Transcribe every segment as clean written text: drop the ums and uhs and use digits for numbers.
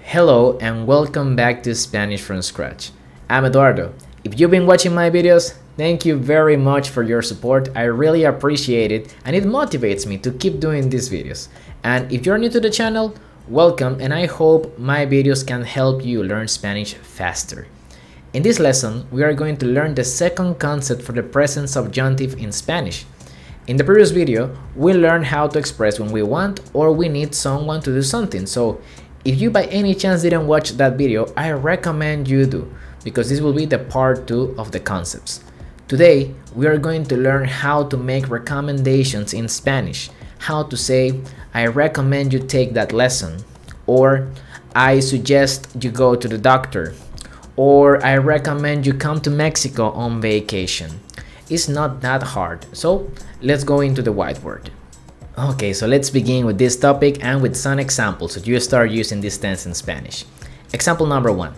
Hello and welcome back to Spanish from Scratch. I'm Eduardo. If you've been watching my videos, thank you very much for your support. I really appreciate it and it motivates me to keep doing these videos. And if you're new to the channel, welcome and I hope my videos can help you learn Spanish faster. In this lesson, we are going to learn the second concept for the present subjunctive in Spanish. In the previous video, we learned how to express when we want or we need someone to do something. So if you by any chance didn't watch that video, I recommend you do, because this will be the part 2 of the concepts. Today, we are going to learn how to make recommendations in Spanish. How to say, I recommend you take that lesson, or I suggest you go to the doctor, or I recommend you come to Mexico on vacation. It's not that hard, so let's go into the whiteboard. Okay, so let's begin with this topic and with some examples so you start using this tense in Spanish. Example number 1.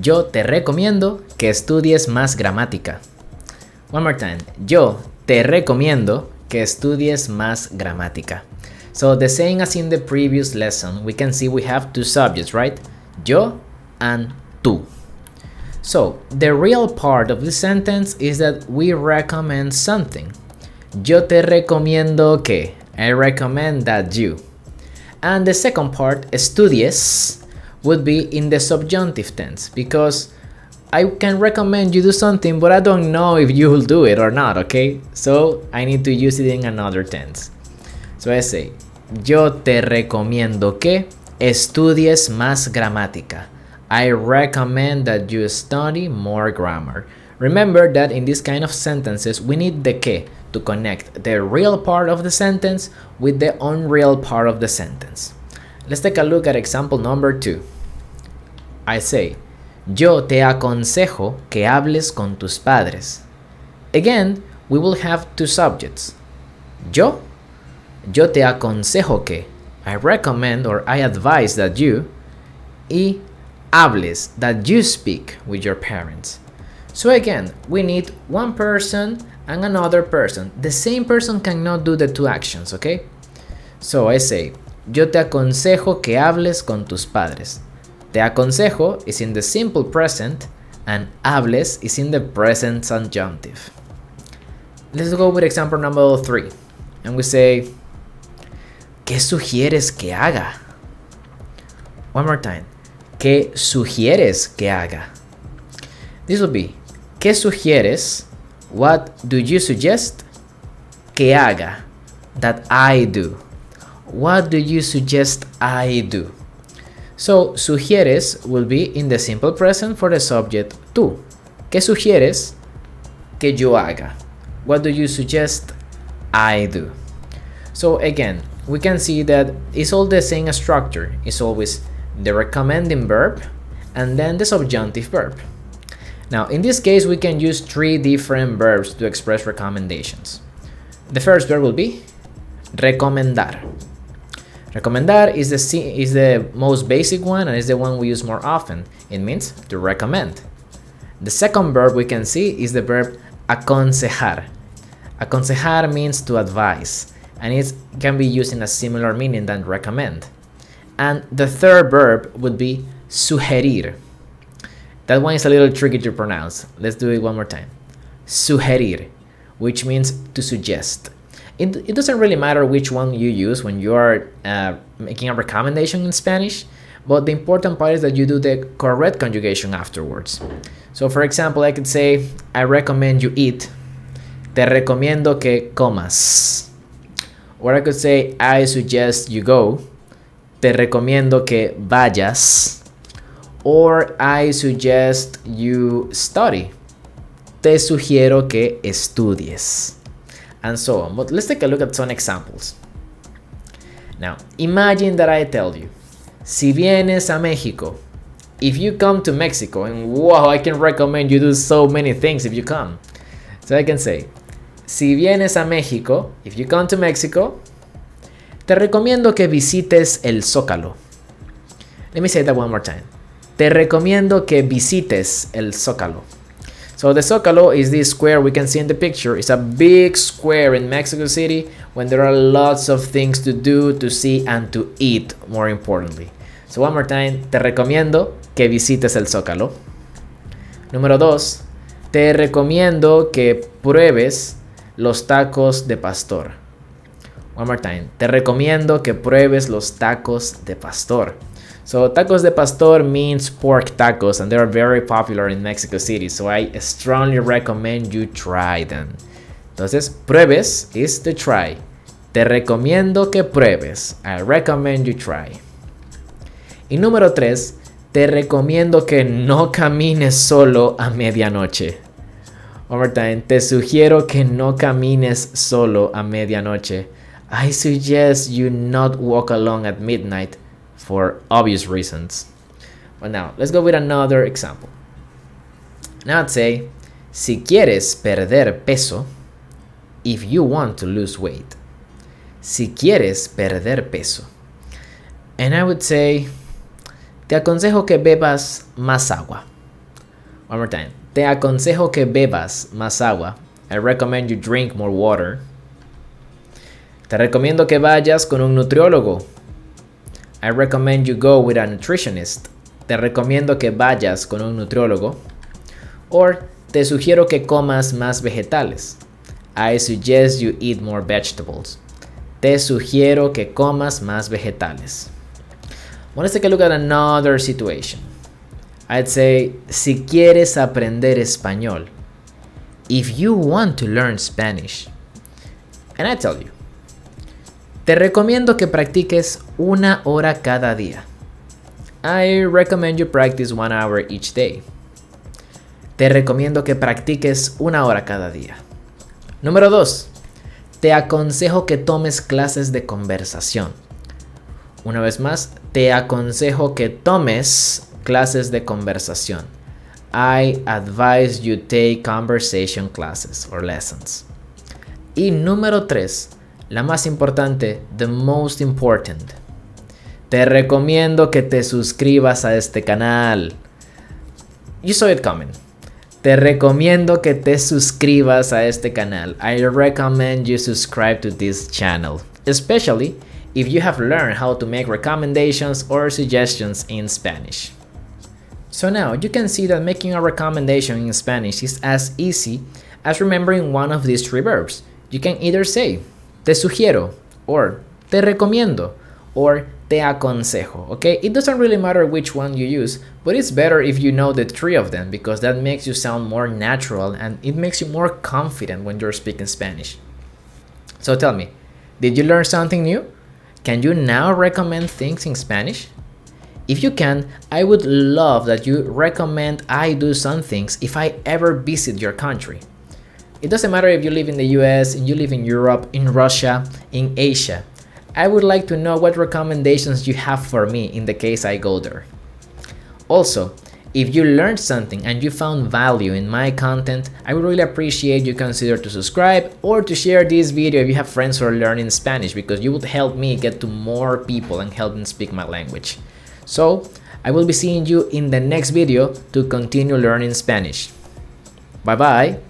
Yo te recomiendo que estudies más gramática. One more time. Yo te recomiendo que estudies más gramática. So the same as in the previous lesson, we can see we have two subjects, right? Yo and tú. So the real part of the sentence is that we recommend something. Yo te recomiendo que. I recommend that you. And the second part, estudies, would be in the subjunctive tense, because I can recommend you do something, but I don't know if you will do it or not, okay? So I need to use it in another tense. So I say, yo te recomiendo que estudies más gramática. I recommend that you study more grammar. Remember that in this kind of sentences, we need the que to connect the real part of the sentence with the unreal part of the sentence. Let's take a look at example number 2. I say, yo te aconsejo que hables con tus padres. Again, we will have two subjects. Yo te aconsejo que, I recommend or I advise that you, y hables, that you speak with your parents. So again, we need one person and another person. The same person cannot do the two actions, okay? So I say, yo te aconsejo que hables con tus padres. Te aconsejo is in the simple present and hables is in the present subjunctive. Let's go with example number 3. And we say, ¿qué sugieres que haga? One more time. ¿Qué sugieres que haga? This will be, ¿qué sugieres? What do you suggest? Que haga. That I do. What do you suggest I do? So, sugieres will be in the simple present for the subject tú. ¿Qué sugieres que yo haga? What do you suggest I do? So again, we can see that it's all the same structure. It's always the recommending verb and then the subjunctive verb. Now, in this case, we can use 3 different verbs to express recommendations. The first verb will be recomendar. Recomendar is the most basic one and is the one we use more often. It means to recommend. The second verb we can see is the verb aconsejar. Aconsejar means to advise, and it can be used in a similar meaning than recommend. And the third verb would be sugerir. That one is a little tricky to pronounce. Let's do it one more time. Sugerir, which means to suggest. It doesn't really matter which one you use when you are making a recommendation in Spanish, but the important part is that you do the correct conjugation afterwards. So for example, I could say, I recommend you eat. Te recomiendo que comas. Or I could say, I suggest you go. Te recomiendo que vayas. Or I suggest you study. Te sugiero que estudies. And so on. But let's take a look at some examples. Now, imagine that I tell you, si vienes a Mexico, if you come to Mexico, and wow, I can recommend you do so many things if you come. So I can say, si vienes a Mexico, if you come to Mexico, te recomiendo que visites el Zócalo. Let me say that one more time. Te recomiendo que visites el Zócalo. So the Zócalo is this square we can see in the picture. It's a big square in Mexico City when there are lots of things to do, to see, and to eat, more importantly. So one more time, te recomiendo que visites el Zócalo. Número 2, te recomiendo que pruebes los tacos de pastor. One more time, te recomiendo que pruebes los tacos de pastor. So tacos de pastor means pork tacos, and they are very popular in Mexico City, so I strongly recommend you try them. Entonces, pruebes is to try. Te recomiendo que pruebes. I recommend you try. Y número 3, te recomiendo que no camines solo a medianoche. One more time, te sugiero que no camines solo a medianoche. I suggest you not walk alone at midnight for obvious reasons. Well, now, let's go with another example. Now I'd say, si quieres perder peso, if you want to lose weight. Si quieres perder peso. And I would say, te aconsejo que bebas más agua. One more time. Te aconsejo que bebas más agua. I recommend you drink more water. Te recomiendo que vayas con un nutriólogo. I recommend you go with a nutritionist. Te recomiendo que vayas con un nutriólogo. Or, te sugiero que comas más vegetales. I suggest you eat more vegetables. Te sugiero que comas más vegetales. Well, let's take a look at another situation. I'd say, si quieres aprender español. If you want to learn Spanish. And I tell you, te recomiendo que practiques 1 hora cada día. I recommend you practice 1 hour each day. Te recomiendo que practiques 1 hora cada día. Número 2. Te aconsejo que tomes clases de conversación. Una vez más, te aconsejo que tomes clases de conversación. I advise you take conversation classes or lessons. Y número 3, la más importante, the most important. Te recomiendo que te suscribas a este canal. You saw it coming. Te recomiendo que te suscribas a este canal. I recommend you subscribe to this channel, especially if you have learned how to make recommendations or suggestions in Spanish. So now you can see that making a recommendation in Spanish is as easy as remembering one of these 3 verbs. You can either say te sugiero, or te recomiendo, or te aconsejo, okay? It doesn't really matter which one you use, but it's better if you know the 3 of them because that makes you sound more natural and it makes you more confident when you're speaking Spanish. So tell me, did you learn something new? Can you now recommend things in Spanish? If you can, I would love that you recommend I do some things if I ever visit your country. It doesn't matter if you live in the US, you live in Europe, in Russia, in Asia. I would like to know what recommendations you have for me in the case I go there. Also, if you learned something and you found value in my content, I would really appreciate you consider to subscribe or to share this video if you have friends who are learning Spanish because you would help me get to more people and help them speak my language. So, I will be seeing you in the next video to continue learning Spanish. Bye bye!